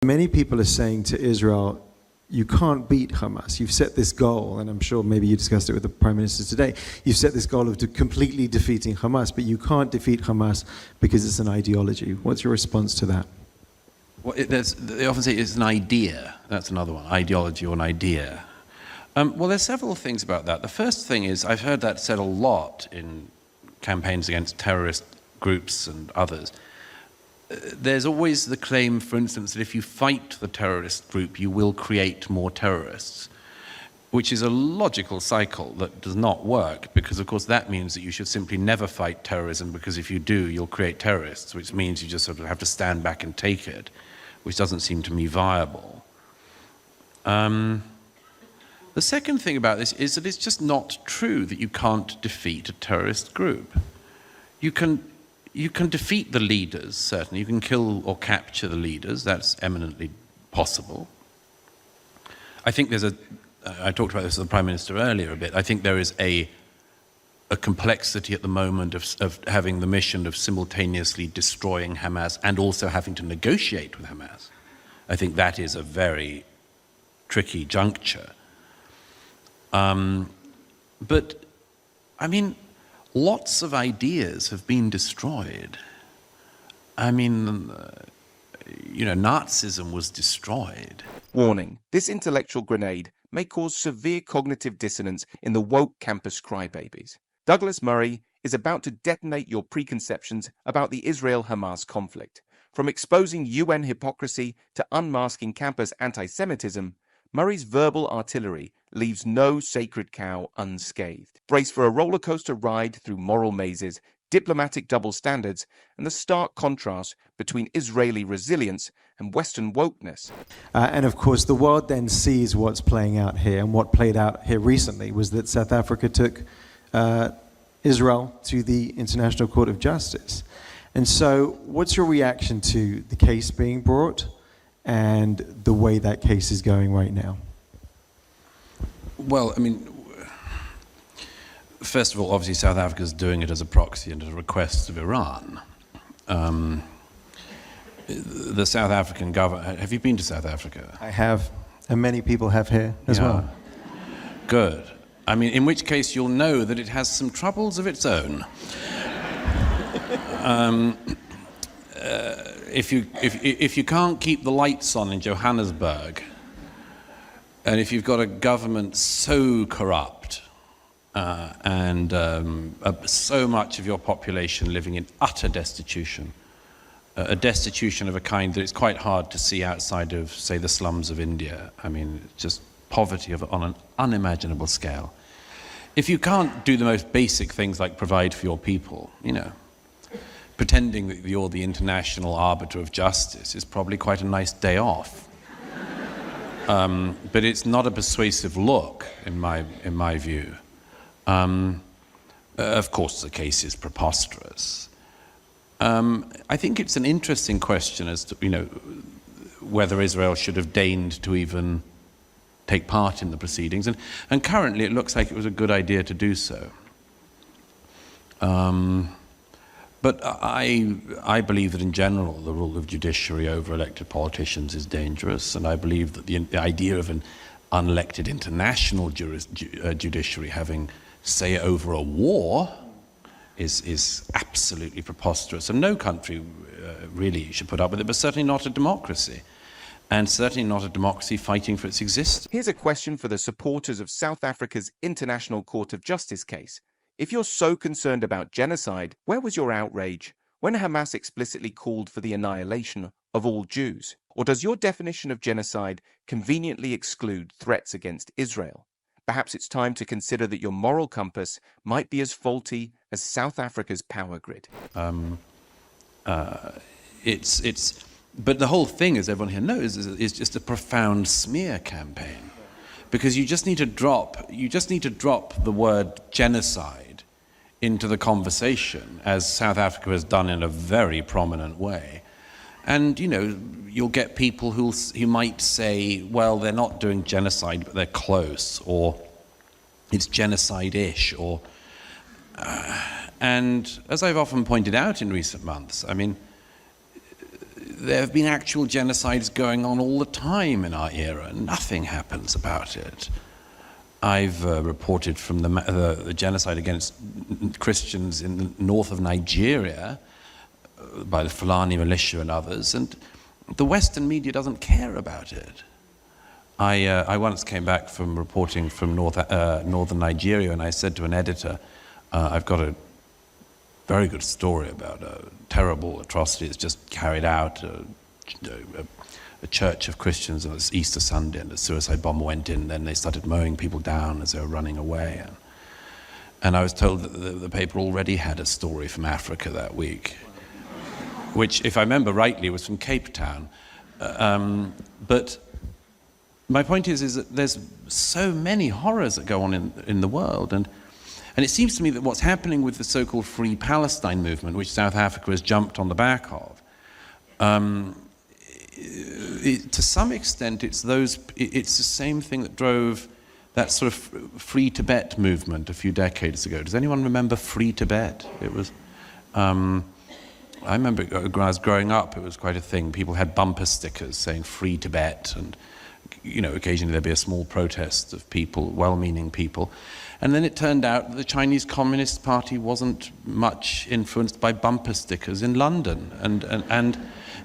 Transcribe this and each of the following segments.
Many people are saying to Israel, you can't beat Hamas. You've set this goal, and I'm sure maybe you discussed it with the Prime Minister today, you've set this goal of completely defeating Hamas, but you can't defeat Hamas because it's an ideology. What's your response to that? Well, they often say it's an idea. That's another one, ideology or an idea. Well, there's several things about that. The first thing is, I've heard that said a lot in campaigns against terrorist groups and others. There's always the claim, for instance, that if you fight the terrorist group, you will create more terrorists, which is a logical cycle that does not work, because, of course, that means that you should simply never fight terrorism, because if you do, you'll create terrorists, which means you just sort of have to stand back and take it, which doesn't seem to me viable. The second thing about this is that it's just not true that you can't defeat a terrorist group. You can defeat the leaders, certainly. You can kill or capture the leaders. That's eminently possible. I think there's I talked about this with the Prime Minister earlier a bit. I think there is a complexity at the moment of having the mission of simultaneously destroying Hamas and also having to negotiate with Hamas. I think that is a very tricky juncture. But, I mean, lots of ideas have been destroyed. I mean, you know, Nazism was destroyed. Warning, this intellectual grenade may cause severe cognitive dissonance in the woke campus crybabies. Douglas Murray is about to detonate your preconceptions about the Israel-Hamas conflict. From exposing UN hypocrisy to unmasking campus anti-Semitism, Murray's verbal artillery leaves no sacred cow unscathed. Brace for a roller coaster ride through moral mazes, diplomatic double standards, and the stark contrast between Israeli resilience and Western wokeness. And of course, the world then sees what's playing out here, and what played out here recently was that South Africa took Israel to the International Court of Justice. And so, what's your reaction to the case being brought and the way that case is going right now? Well, I mean, first of all, obviously South Africa is doing it as a proxy and at a request of Iran. The South African government, have you been to South Africa? I have, and many people have here as well. Good. I mean, in which case you'll know that it has some troubles of its own. If you can't keep the lights on in Johannesburg, and if you've got a government so corrupt and so much of your population living in utter destitution, a destitution of a kind that it's quite hard to see outside of, say, the slums of India. I mean, just poverty on an unimaginable scale. If you can't do the most basic things like provide for your people, you know, pretending that you're the international arbiter of justice is probably quite a nice day off. But it's not a persuasive look, in my view. Of course, the case is preposterous. I think it's an interesting question as to, you know, whether Israel should have deigned to even take part in the proceedings, and currently it looks like it was a good idea to do so. But I believe that in general the rule of judiciary over elected politicians is dangerous, and I believe that the idea of an unelected international judiciary having say over a war is absolutely preposterous, and no country really should put up with it, but certainly not a democracy, and certainly not a democracy fighting for its existence. Here's a question for the supporters of South Africa's International Court of Justice case. If you're so concerned about genocide, where was your outrage when Hamas explicitly called for the annihilation of all Jews? Or does your definition of genocide conveniently exclude threats against Israel? Perhaps it's time to consider that your moral compass might be as faulty as South Africa's power grid. But the whole thing, as everyone here knows, is just a profound smear campaign, because you just need to drop the word genocide into the conversation, as South Africa has done in a very prominent way. And, you know, you'll get people who might say, well, they're not doing genocide, but they're close, or it's genocide-ish, or... and as I've often pointed out in recent months, I mean, there have been actual genocides going on all the time in our era, and nothing happens about it. I've reported from the genocide against Christians in the north of Nigeria by the Fulani militia and others, and the Western media doesn't care about it. I once came back from reporting from northern Nigeria, and I said to an editor, I've got a very good story about a terrible atrocity that's just carried out, a church of Christians on Easter Sunday, and a suicide bomber went in, and then they started mowing people down as they were running away. And I was told that the paper already had a story from Africa that week, which, if I remember rightly, was from Cape Town. But my point is that there's so many horrors that go on in the world, and it seems to me that what's happening with the so-called Free Palestine movement, which South Africa has jumped on the back of, to some extent it's the same thing that drove that sort of Free Tibet movement a few decades ago. Does anyone remember Free Tibet? It was, I remember when I was growing up, it was quite a thing. People had bumper stickers saying Free Tibet, and occasionally there'd be a small protest of people, well-meaning people. And then it turned out that the Chinese Communist Party wasn't much influenced by bumper stickers in London,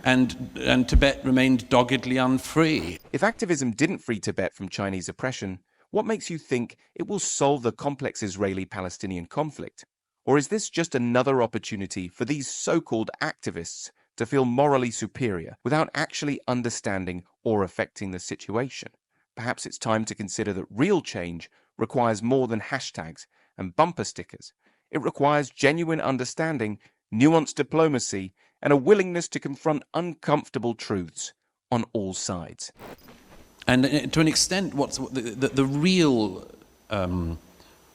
and Tibet remained doggedly unfree. If activism didn't free Tibet from Chinese oppression, what makes you think it will solve the complex Israeli-Palestinian conflict? Or is this just another opportunity for these so-called activists to feel morally superior without actually understanding or affecting the situation? Perhaps it's time to consider that real change requires more than hashtags and bumper stickers. It requires genuine understanding, nuanced diplomacy, and a willingness to confront uncomfortable truths on all sides. And to an extent, what's the real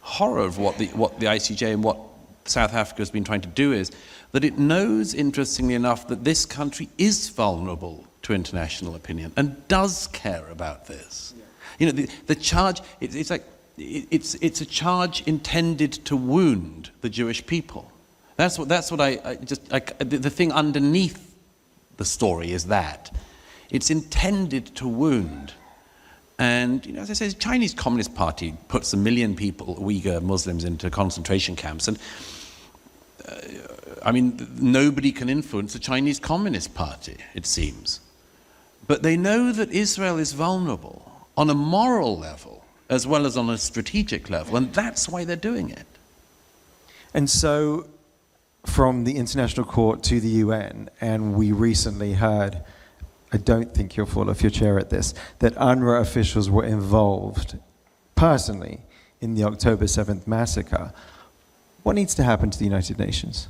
horror of what the ICJ and what South Africa has been trying to do is that it knows, interestingly enough, that this country is vulnerable to international opinion and does care about this. Yeah. The charge, it's a charge intended to wound the Jewish people. That's what the thing underneath the story is that it's intended to wound. And as I say, the Chinese Communist Party puts 1 million people, Uyghur Muslims, into concentration camps, and nobody can influence the Chinese Communist Party, it seems. But they know that Israel is vulnerable on a moral level as well as on a strategic level, and that's why they're doing it. And so, from the International Court to the UN, and we recently heard, I don't think you'll fall off your chair at this, that UNRWA officials were involved personally in the October 7th massacre. What needs to happen to the United Nations?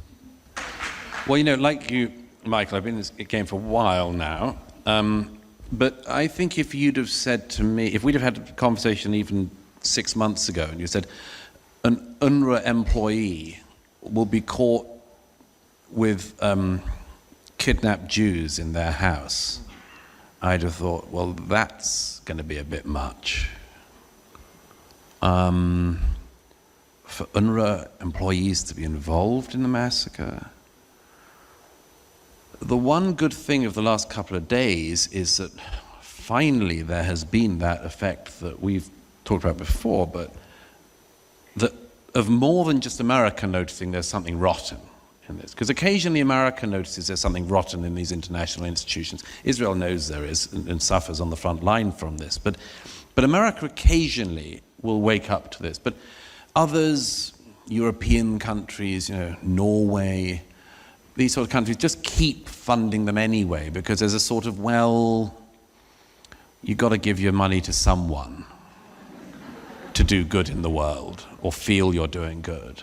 Well, like you, Michael, I've been in this game for a while now, but I think if you'd have said to me, if we'd have had a conversation even 6 months ago, and you said, an UNRWA employee will be caught with kidnapped Jews in their house, I'd have thought, well, that's going to be a bit much. For UNRWA employees to be involved in the massacre. The one good thing of the last couple of days is that finally there has been that effect that we've talked about before, but that of more than just America noticing there's something rotten in this. Because occasionally America notices there's something rotten in these international institutions. Israel knows there is and suffers on the front line from this. But America occasionally will wake up to this. But others, European countries, Norway, these sort of countries just keep funding them anyway because there's a sort of, you've got to give your money to someone to do good in the world or feel you're doing good.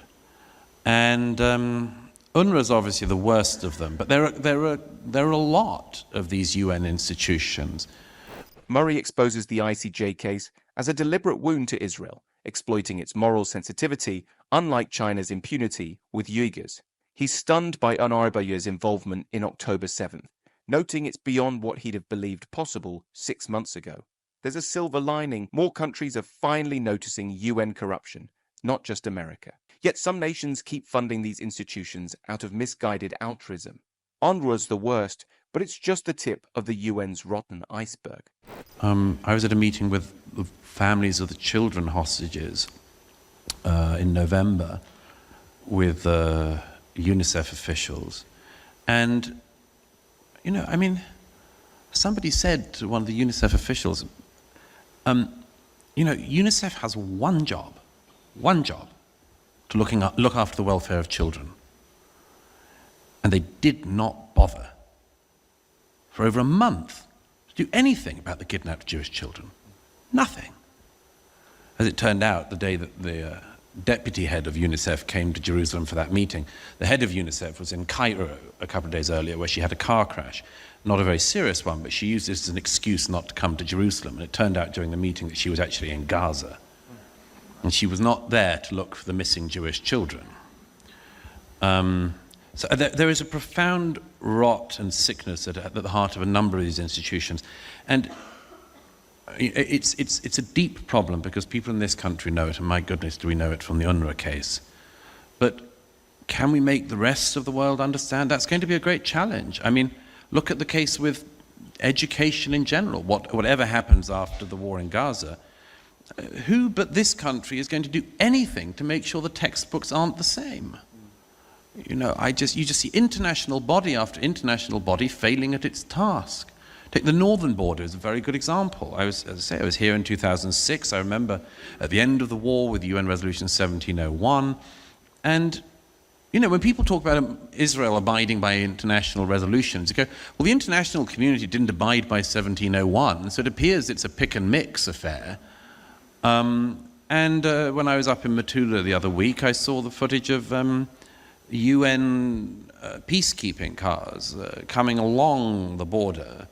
And UNRWA is obviously the worst of them, but there are a lot of these UN institutions. Murray exposes the ICJ case as a deliberate wound to Israel, exploiting its moral sensitivity, unlike China's impunity with Uyghurs. He's stunned by UNRWA's involvement in October 7th, noting it's beyond what he'd have believed possible 6 months ago. There's a silver lining. More countries are finally noticing UN corruption, not just America. Yet some nations keep funding these institutions out of misguided altruism. UNRWA's the worst, but it's just the tip of the UN's rotten iceberg. I was at a meeting with the families of the children hostages in November with UNICEF officials. And, you know, I mean, somebody said to one of the UNICEF officials, you know, UNICEF has one job, to look after the welfare of children. And they did not bother for over a month to do anything about the kidnapped Jewish children. Nothing. As it turned out, the day that the deputy head of UNICEF came to Jerusalem for that meeting, the head of UNICEF was in Cairo a couple of days earlier where she had a car crash. Not a very serious one, but she used this as an excuse not to come to Jerusalem. And it turned out during the meeting that she was actually in Gaza. And she was not there to look for the missing Jewish children. So there is a profound rot and sickness at the heart of a number of these institutions. And it's a deep problem because people in this country know it, and my goodness, do we know it from the UNRWA case. But can we make the rest of the world understand? That's going to be a great challenge. I mean, look at the case with education in general. Whatever happens after the war in Gaza, who but this country is going to do anything to make sure the textbooks aren't the same? You know, you just see international body after international body failing at its task. Take the northern border as a very good example. As I say, I was here in 2006. I remember at the end of the war with UN Resolution 1701. And, you know, when people talk about Israel abiding by international resolutions, you go, well, the international community didn't abide by 1701, so it appears it's a pick and mix affair. When I was up in Metula the other week, I saw the footage of UN peacekeeping cars coming along the border,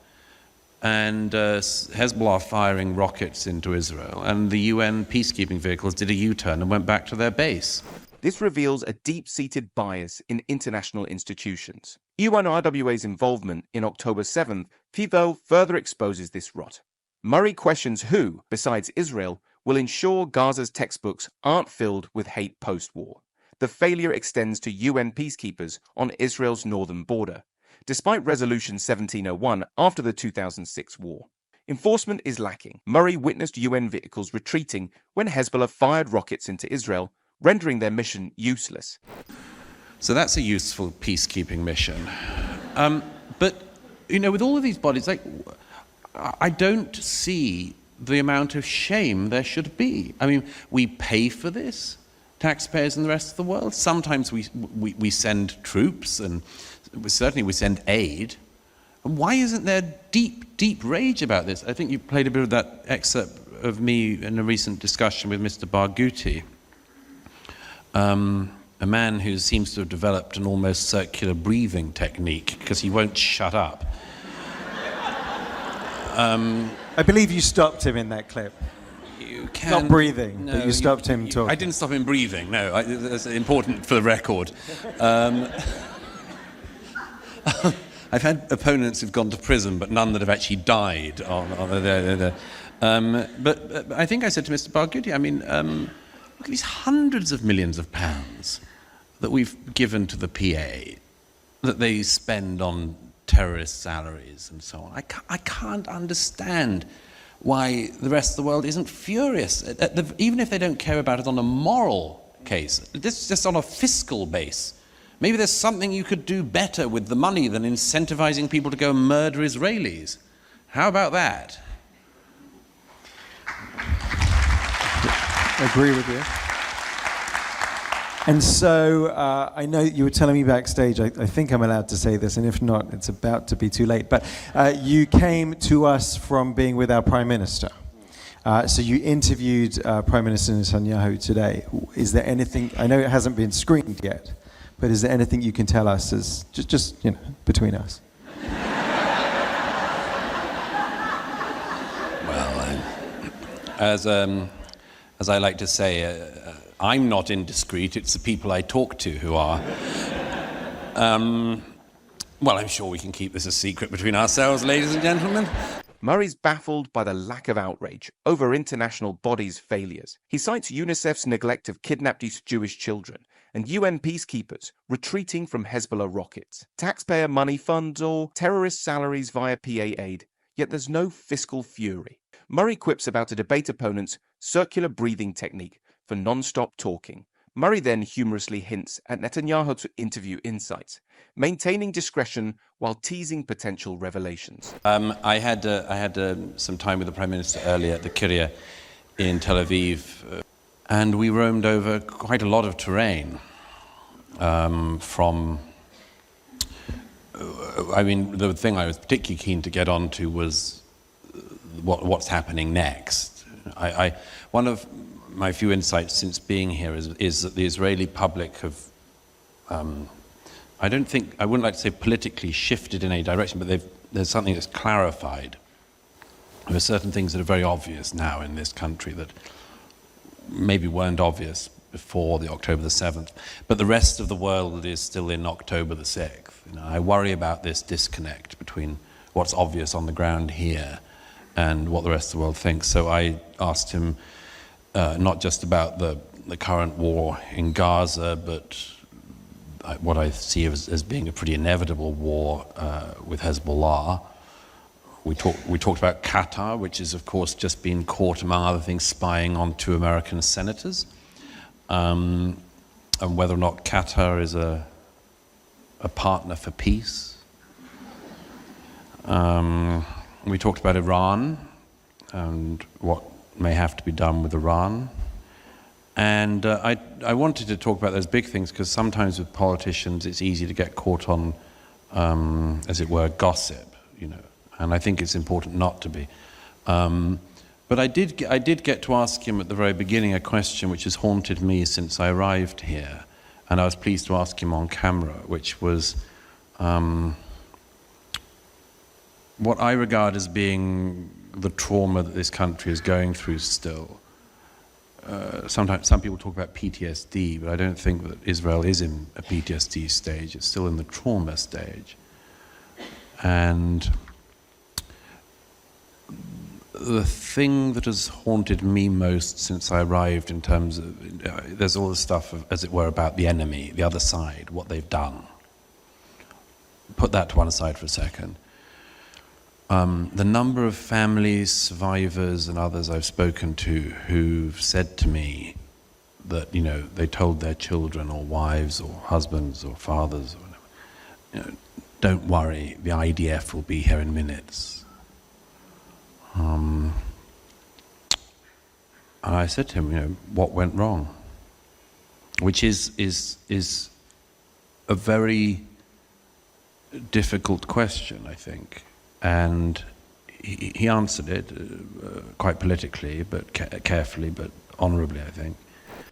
and Hezbollah firing rockets into Israel, and the UN peacekeeping vehicles did a U-turn and went back to their base. This reveals a deep-seated bias in international institutions. UNRWA's involvement in October 7th, FIVO, further exposes this rot. Murray questions who, besides Israel, will ensure Gaza's textbooks aren't filled with hate post-war. The failure extends to UN peacekeepers on Israel's northern border, despite Resolution 1701 after the 2006 war. Enforcement is lacking. Murray witnessed UN vehicles retreating when Hezbollah fired rockets into Israel, rendering their mission useless. So that's a useful peacekeeping mission. But, you know, with all of these bodies, like, I don't see the amount of shame there should be. I mean, we pay for this, taxpayers in the rest of the world. Sometimes we send troops, and certainly we send aid. And why isn't there deep rage about this? I think you played a bit of that excerpt of me in a recent discussion with Mr. Barghouti, a man who seems to have developed an almost circular breathing technique because he won't shut up. I believe you stopped him in that clip. You can, not breathing, no, but you stopped him talking. I didn't stop him breathing, no. That's important for the record. I've had opponents who've gone to prison, but none that have actually died. But I think I said to Mr. Barghouti, I mean, look at these hundreds of millions of pounds that we've given to the PA, that they spend on terrorist salaries and so on. I can't understand why the rest of the world isn't furious, even if they don't care about it on a moral case. This is just on a fiscal base. Maybe there's something you could do better with the money than incentivizing people to go and murder Israelis. How about that? I agree with you. And so I know you were telling me backstage, I think I'm allowed to say this, and if not, it's about to be too late, but you came to us from being with our Prime Minister. So you interviewed Prime Minister Netanyahu today. Is there anything, I know it hasn't been screened yet, but is there anything you can tell us as just you know, between us? Well, as I like to say, I'm not indiscreet, it's the people I talk to who are. Well, I'm sure we can keep this a secret between ourselves, ladies and gentlemen. Murray's baffled by the lack of outrage over international bodies' failures. He cites UNICEF's neglect of kidnapped East Jewish children and UN peacekeepers retreating from Hezbollah rockets, taxpayer money funds, or terrorist salaries via PA aid, yet there's no fiscal fury. Murray quips about a debate opponent's circular breathing technique for non-stop talking. Murray then humorously hints at Netanyahu's interview insights, maintaining discretion while teasing potential revelations. I had some time with the Prime Minister earlier at the Kiryat in Tel Aviv, and we roamed over quite a lot of terrain from... the thing I was particularly keen to get onto was what's happening next. One of my few insights since being here is that the Israeli public have, I wouldn't like to say politically shifted in any direction, but there's something that's clarified. There are certain things that are very obvious now in this country that maybe weren't obvious before the October the 7th, but the rest of the world is still in October the 6th. I worry about this disconnect between what's obvious on the ground here and what the rest of the world thinks. So I asked him not just about the current war in Gaza, but what I see as being a pretty inevitable war with Hezbollah. We talked about Qatar, which has of course just been caught, among other things, spying on 2 American senators, and whether or not Qatar is a partner for peace. We talked about Iran and what may have to be done with Iran. And I wanted to talk about those big things because sometimes with politicians it's easy to get caught on, as it were, gossip, and I think it's important not to be. But I did get to ask him at the very beginning a question which has haunted me since I arrived here, and I was pleased to ask him on camera, which was what I regard as being the trauma that this country is going through still. Sometimes some people talk about PTSD, but I don't think that Israel is in a PTSD stage. It's still in the trauma stage. And the thing that has haunted me most since I arrived in terms of, there's all this stuff, as it were, about the enemy, the other side, what they've done. Put that to one side for a second. The number of families, survivors and others I've spoken to who've said to me that, they told their children or wives or husbands or fathers or whatever, don't worry, the IDF will be here in minutes. And I said to him, what went wrong? Which is a very difficult question, I think. And he answered it quite politically, but carefully, but honorably, I think.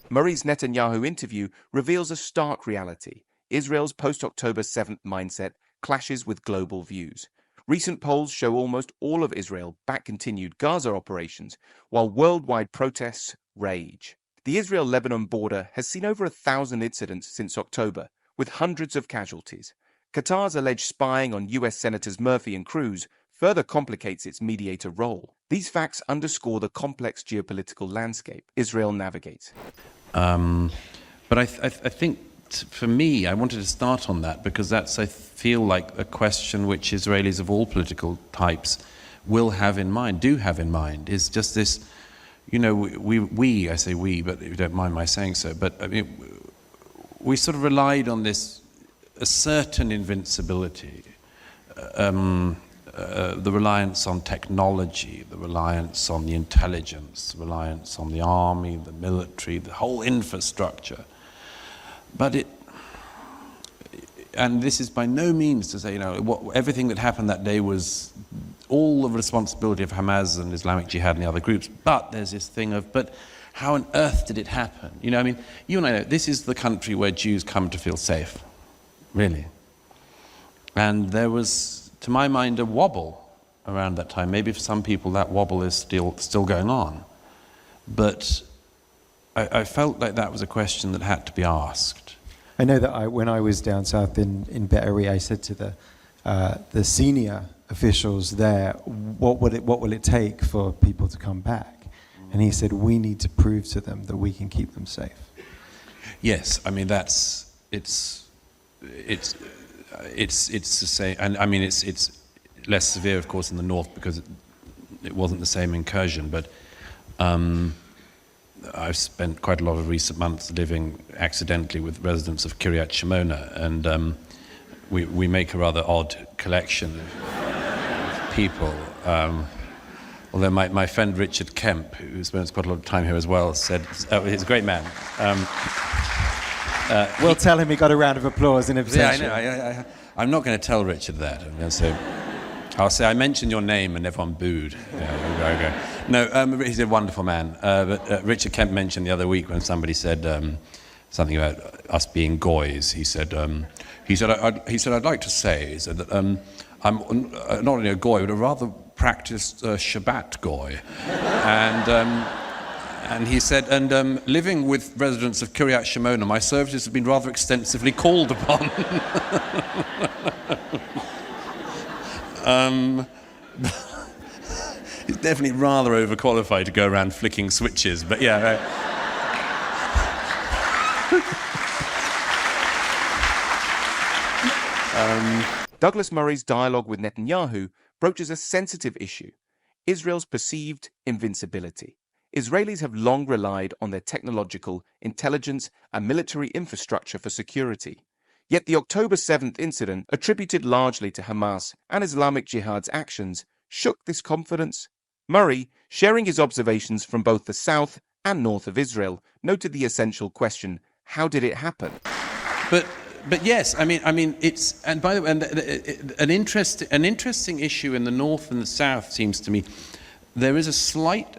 Murray's Netanyahu interview reveals a stark reality. Israel's post-October 7th mindset clashes with global views. Recent polls show almost all of Israel back continued Gaza operations, while worldwide protests rage. The Israel-Lebanon border has seen over 1,000 incidents since October, with hundreds of casualties. Qatar's alleged spying on US Senators Murphy and Cruz further complicates its mediator role. These facts underscore the complex geopolitical landscape Israel navigates. But I think, for me, I wanted to start on that because that's, I feel like, a question which Israelis of all political types do have in mind, is just this, I say we, but you don't mind my saying so, but we sort of relied on a certain invincibility, the reliance on technology, the reliance on the intelligence, the reliance on the army, the military, the whole infrastructure. But and this is by no means to say, everything that happened that day was all the responsibility of Hamas and Islamic Jihad and the other groups, but there's this thing of, but how on earth did it happen? You and I know, this is the country where Jews come to feel safe. Really. And there was, to my mind, a wobble around that time. Maybe for some people that wobble is still going on. But I felt like that was a question that had to be asked. I know that when I was down south in Be'eri, I said to the the senior officials there, what will it take for people to come back? And he said, we need to prove to them that we can keep them safe. Yes, I mean it's the same, and I mean it's less severe, of course, in the north because it wasn't the same incursion. But I've spent quite a lot of recent months living accidentally with residents of Kiryat Shimona, and we make a rather odd collection of people. Although my friend Richard Kemp, who spends quite a lot of time here as well, said he's a great man. We'll tell him he got a round of applause in absentia. Yeah, I know. I'm not going to tell Richard that. I'm going to say, I'll say I mentioned your name and everyone booed. Yeah, okay. No, he's a wonderful man. But Richard Kemp mentioned the other week when somebody said something about us being goys. He said I'd like to say that I'm not only a goy but a rather practiced Shabbat goy, and he said, living with residents of Kiryat Shimona, my services have been rather extensively called upon. He's definitely rather overqualified to go around flicking switches, but yeah. Douglas Murray's dialogue with Netanyahu broaches a sensitive issue: Israel's perceived invincibility. Israelis have long relied on their technological, intelligence, and military infrastructure for security. Yet the October 7th incident, attributed largely to Hamas and Islamic Jihad's actions, shook this confidence. Murray, sharing his observations from both the south and north of Israel, noted the essential question: how did it happen? But yes, I mean, it's, and by the way, an interesting issue in the north and the south seems to me. There is a slight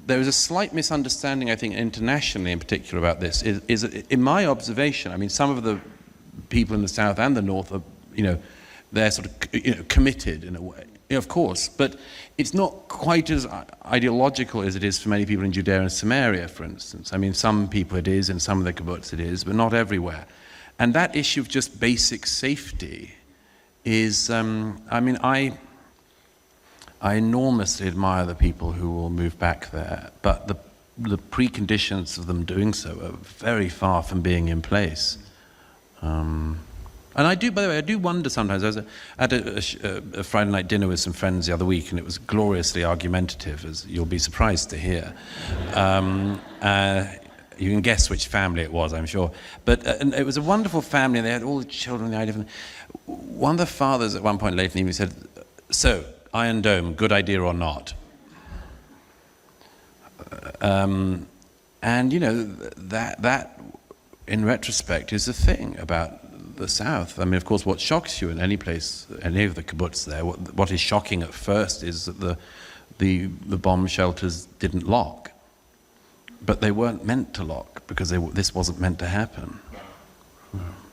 misunderstanding, I think, internationally in particular about this. Is in my observation, I mean, some of the people in the south and the north are, they're sort of, committed in a way, of course, but it's not quite as ideological as it is for many people in Judea and Samaria, for instance. I mean, some people it is, in some of the kibbutz it is, but not everywhere. And that issue of just basic safety is, I enormously admire the people who will move back there, but the preconditions of them doing so are very far from being in place. And I do, by the way, I do wonder sometimes. I had a Friday night dinner with some friends the other week, and it was gloriously argumentative, as you'll be surprised to hear. You can guess which family it was, I'm sure. But and it was a wonderful family, and they had all the children. One of the fathers at one point late in the evening said, "So, Iron Dome, good idea or not?" And that in retrospect is the thing about the South. I mean, of course, what shocks you in any place, any of the kibbutz there, what is shocking at first is that the bomb shelters didn't lock. But they weren't meant to lock because this wasn't meant to happen.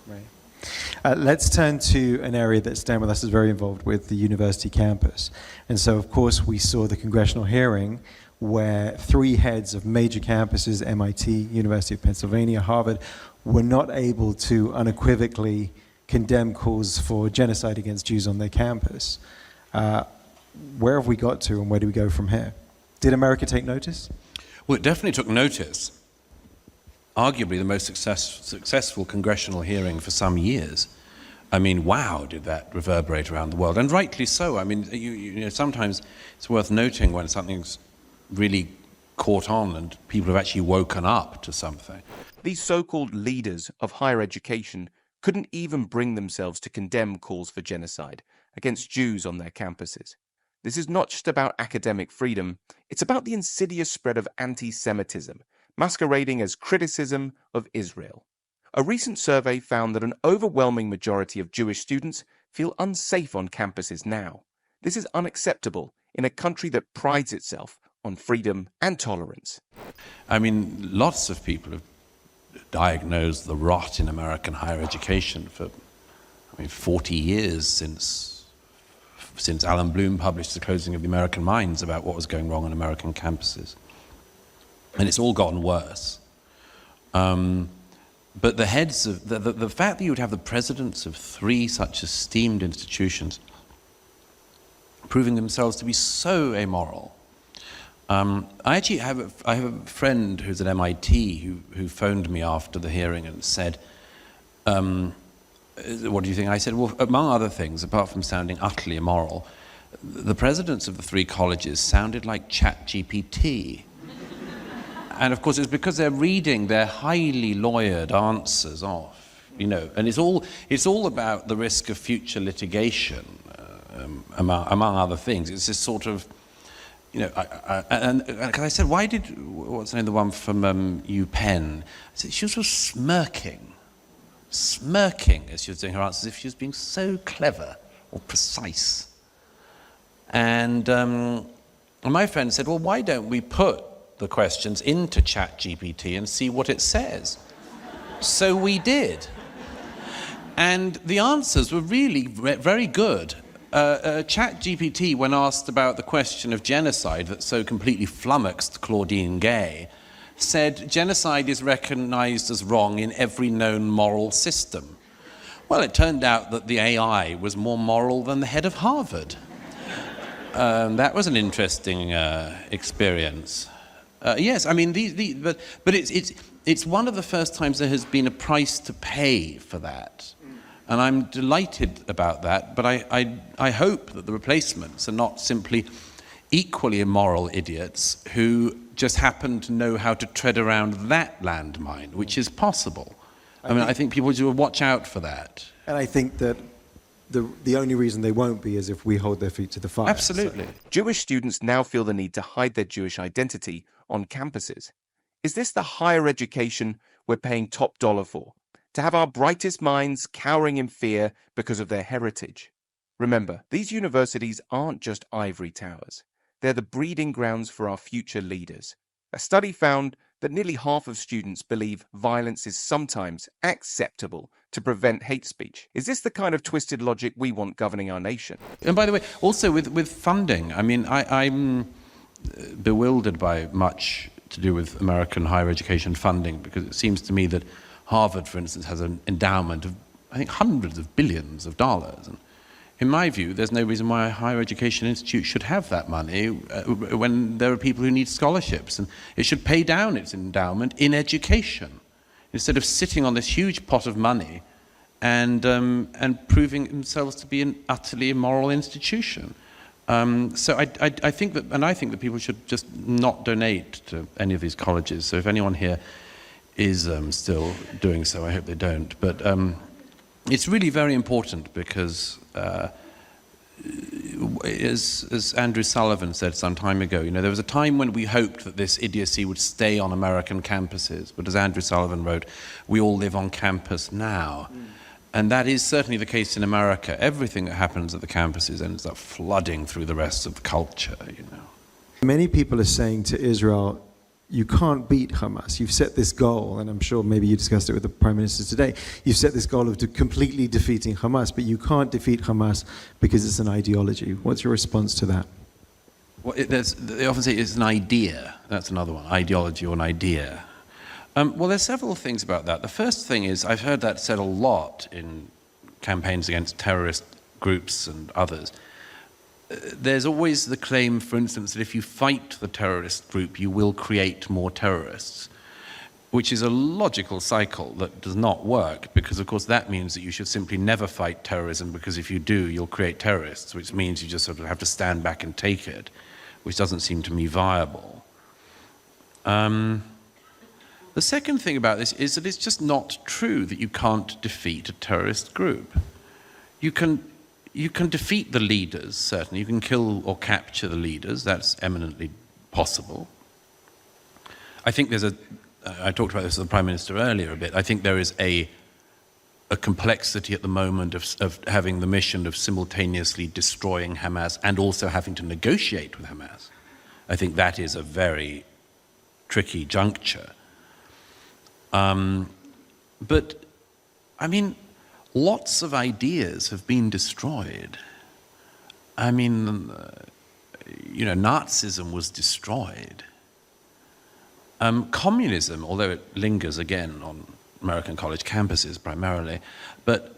Right. Let's turn to an area that Stan with us is very involved with, the university campus. And so, of course, we saw the congressional hearing where 3 heads of major campuses, MIT, University of Pennsylvania, Harvard, were not able to unequivocally condemn calls for genocide against Jews on their campus. Where have we got to, and where do we go from here? Did America take notice? Well, it definitely took notice. Arguably the most successful congressional hearing for some years. I mean, wow, did that reverberate around the world, and rightly so. I mean, sometimes it's worth noting when something's really caught on and people have actually woken up to something. These so-called leaders of higher education couldn't even bring themselves to condemn calls for genocide against Jews on their campuses. This is not just about academic freedom, it's about the insidious spread of anti-Semitism, masquerading as criticism of Israel. A recent survey found that an overwhelming majority of Jewish students feel unsafe on campuses now. This is unacceptable in a country that prides itself on freedom and tolerance. I mean, lots of people have diagnosed the rot in American higher education for 40 years since Alan Bloom published The Closing of the American Minds about what was going wrong on American campuses. And it's all gotten worse. But the heads of the fact that you would have the presidents of three such esteemed institutions proving themselves to be so amoral. I actually have a friend who's at MIT who phoned me after the hearing and said, what do you think? I said, well, among other things, apart from sounding utterly immoral, the presidents of the three colleges sounded like ChatGPT. And of course, it's because they're reading their highly lawyered answers off, you know. And it's all about the risk of future litigation, among other things. It's this sort of, you know. And because I said, what's the name of the one from UPenn? I said, she was sort of smirking as she was doing her answers, as if she was being so clever or precise. And my friend said, well, why don't we put the questions into ChatGPT and see what it says? So we did. And the answers were really very good. ChatGPT, when asked about the question of genocide that so completely flummoxed Claudine Gay, said genocide is recognized as wrong in every known moral system. Well, it turned out that the AI was more moral than the head of Harvard. That was an interesting experience. Yes, I mean, but it's one of the first times there has been a price to pay for that. And I'm delighted about that, but I hope that the replacements are not simply equally immoral idiots who just happen to know how to tread around that landmine, which is possible. I think people should watch out for that. And I think that the only reason they won't be is if we hold their feet to the fire. Absolutely. So. Jewish students now feel the need to hide their Jewish identity on campuses. Is this the higher education we're paying top dollar for? To have our brightest minds cowering in fear because of their heritage? Remember, these universities aren't just ivory towers. They're the breeding grounds for our future leaders. A study found that nearly half of students believe violence is sometimes acceptable to prevent hate speech. Is this the kind of twisted logic we want governing our nation? And by the way, also with funding, I mean, I'm bewildered by much to do with American higher education funding, because it seems to me that Harvard, for instance, has an endowment of, I think, hundreds of billions of dollars. And in my view, there's no reason why a higher education institute should have that money when there are people who need scholarships. And it should pay down its endowment in education, instead of sitting on this huge pot of money and proving themselves to be an utterly immoral institution. So I think that people should just not donate to any of these colleges. So if anyone here is still doing so, I hope they don't. But it's really very important because, as Andrew Sullivan said some time ago, you know, there was a time when we hoped that this idiocy would stay on American campuses. But as Andrew Sullivan wrote, we all live on campus now. And that is certainly the case in America. Everything that happens at the campuses ends up flooding through the rest of the culture, you know. Many people are saying to Israel, you can't beat Hamas. You've set this goal, and I'm sure maybe you discussed it with the Prime Minister today. You've set this goal of completely defeating Hamas, but you can't defeat Hamas because it's an ideology. What's your response to that? Well, they often say it's an idea. That's another one, ideology or an idea. Well, there's several things about that. The first thing is, I've heard that said a lot in campaigns against terrorist groups and others. There's always the claim, for instance, that if you fight the terrorist group, you will create more terrorists, which is a logical cycle that does not work, because, of course, that means that you should simply never fight terrorism, because if you do, you'll create terrorists, which means you just sort of have to stand back and take it, which doesn't seem to me viable. The second thing about this is that it's just not true that you can't defeat a terrorist group. You can defeat the leaders, certainly. You can kill or capture the leaders. That's eminently possible. I think I talked about this with the Prime Minister earlier a bit. I think there is a complexity at the moment of having the mission of simultaneously destroying Hamas and also having to negotiate with Hamas. I think that is a very tricky juncture. But, I mean, lots of ideas have been destroyed. I mean, you know, Nazism was destroyed. Communism, although it lingers again on American college campuses primarily, but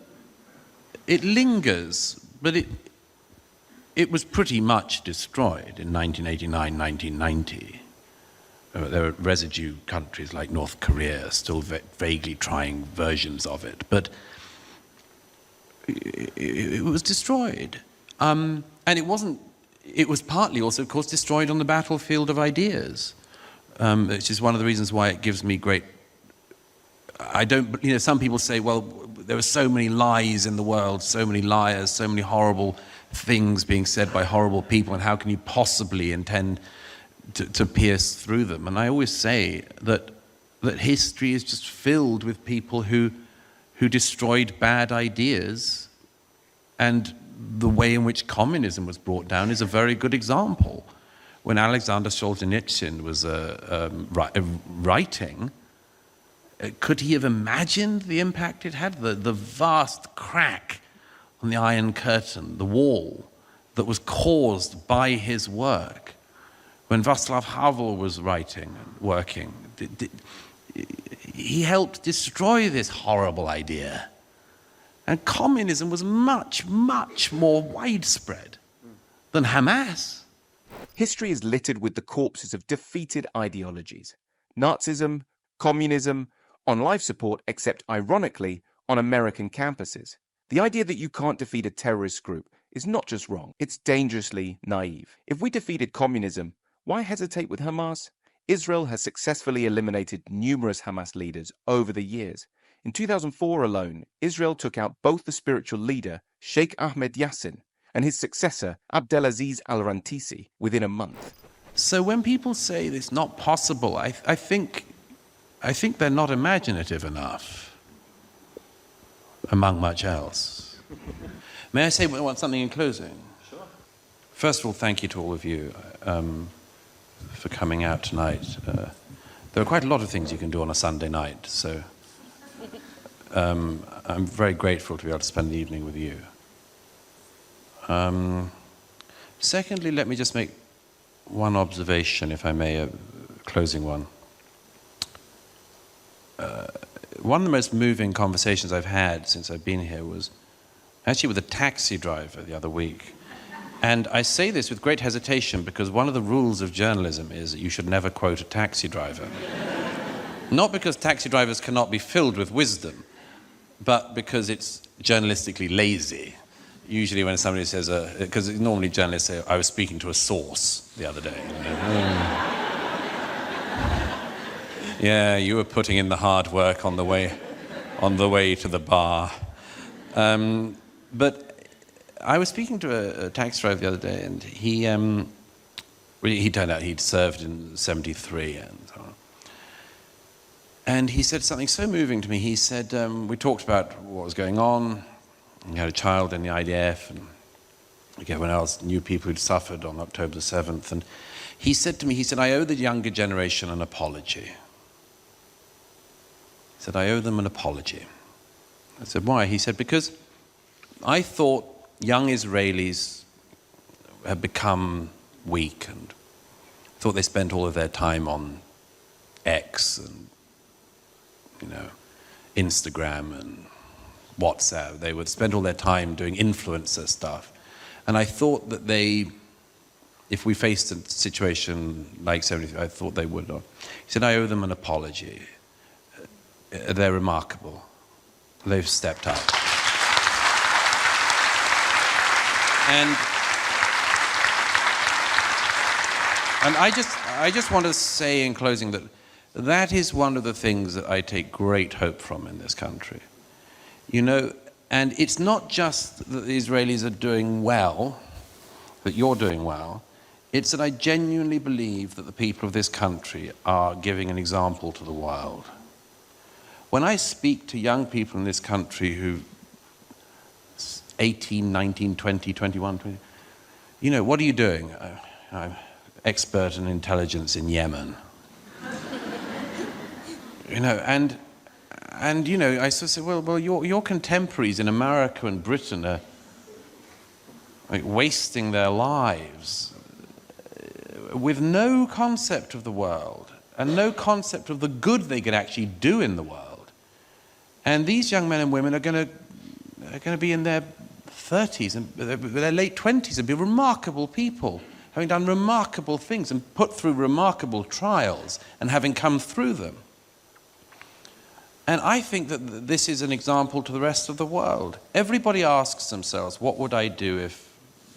it lingers, but it was pretty much destroyed in 1989, 1990. There are residue countries like North Korea still vaguely trying versions of it, but it was destroyed. And it was partly also, of course, destroyed on the battlefield of ideas, which is one of the reasons why it gives me great... some people say, well, there are so many lies in the world, so many liars, so many horrible things being said by horrible people, and how can you possibly intend to pierce through them? And I always say that history is just filled with people who destroyed bad ideas, and the way in which communism was brought down is a very good example. When Alexander Solzhenitsyn was writing, could he have imagined the impact it had? The vast crack on the Iron Curtain, the wall that was caused by his work. When Václav Havel was writing and working, he helped destroy this horrible idea. And communism was much, much more widespread than Hamas. History is littered with the corpses of defeated ideologies. Nazism, communism, on life support, except ironically, on American campuses. The idea that you can't defeat a terrorist group is not just wrong, it's dangerously naive. If we defeated communism, why hesitate with Hamas? Israel has successfully eliminated numerous Hamas leaders over the years. In 2004 alone, Israel took out both the spiritual leader, Sheikh Ahmed Yassin, and his successor, Abdelaziz al-Rantisi, within a month. So when people say it's not possible, I think they're not imaginative enough, among much else. May I say something in closing? Sure. First of all, thank you to all of you for coming out tonight. There are quite a lot of things you can do on a Sunday night, so I'm very grateful to be able to spend the evening with you. Secondly, let me just make one observation, if I may, a closing one. One of the most moving conversations I've had since I've been here was actually with a taxi driver the other week. And I say this with great hesitation because one of the rules of journalism is that you should never quote a taxi driver. Not because taxi drivers cannot be filled with wisdom, but because it's journalistically lazy. Usually when somebody says, because normally journalists say, I was speaking to a source the other day. Yeah, you were putting in the hard work on the way to the bar. But I was speaking to a taxi driver the other day, and he turned out he'd served in '73 and so on. And he said something so moving to me. He said, we talked about what was going on. He had a child in the IDF, and everyone else knew people who'd suffered on October the 7th. And he said to me, I owe the younger generation an apology. He said, I owe them an apology. I said, why? He said, because I thought young Israelis had become weak and thought they spent all of their time on X and, Instagram and WhatsApp. They would spend all their time doing influencer stuff. And I thought that if we faced a situation like 73, I thought they would not. He said, I owe them an apology. They're remarkable. They've stepped up. And I just want to say in closing that is one of the things that I take great hope from in this country. And it's not just that the Israelis are doing well, that you're doing well, it's that I genuinely believe that the people of this country are giving an example to the world. When I speak to young people in this country who 18, 19, 20, 21, 20, what are you doing? I'm expert in intelligence in Yemen. And I sort of say, well, your contemporaries in America and Britain are wasting their lives with no concept of the world and no concept of the good they could actually do in the world And these young men and women are going to be in their 30s and their late 20s and be remarkable people, having done remarkable things and put through remarkable trials and having come through them. And I think that this is an example to the rest of the world. Everybody asks themselves, what would I do if,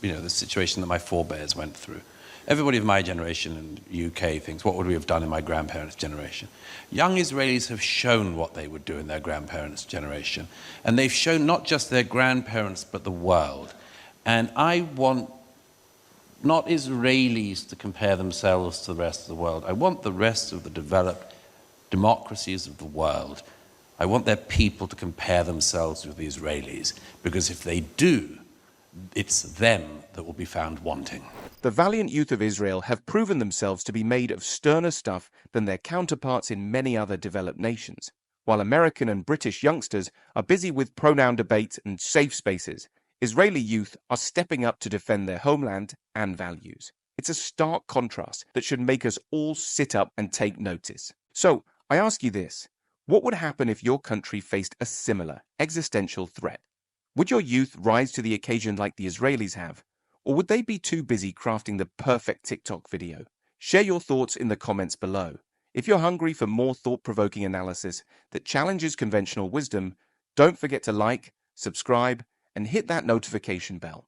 the situation that my forebears went through? Everybody of my generation in the UK thinks, what would we have done in my grandparents' generation? Young Israelis have shown what they would do in their grandparents' generation. And they've shown not just their grandparents, but the world. And I want not Israelis to compare themselves to the rest of the world. I want the rest of the developed democracies of the world. I want their people to compare themselves with the Israelis, because if they do, it's them that will be found wanting. The valiant youth of Israel have proven themselves to be made of sterner stuff than their counterparts in many other developed nations. While American and British youngsters are busy with pronoun debate and safe spaces, Israeli youth are stepping up to defend their homeland and values. It's a stark contrast that should make us all sit up and take notice. So, I ask you this. What would happen if your country faced a similar existential threat? Would your youth rise to the occasion like the Israelis have? Or would they be too busy crafting the perfect TikTok video? Share your thoughts in the comments below. If you're hungry for more thought-provoking analysis that challenges conventional wisdom, don't forget to like, subscribe, and hit that notification bell.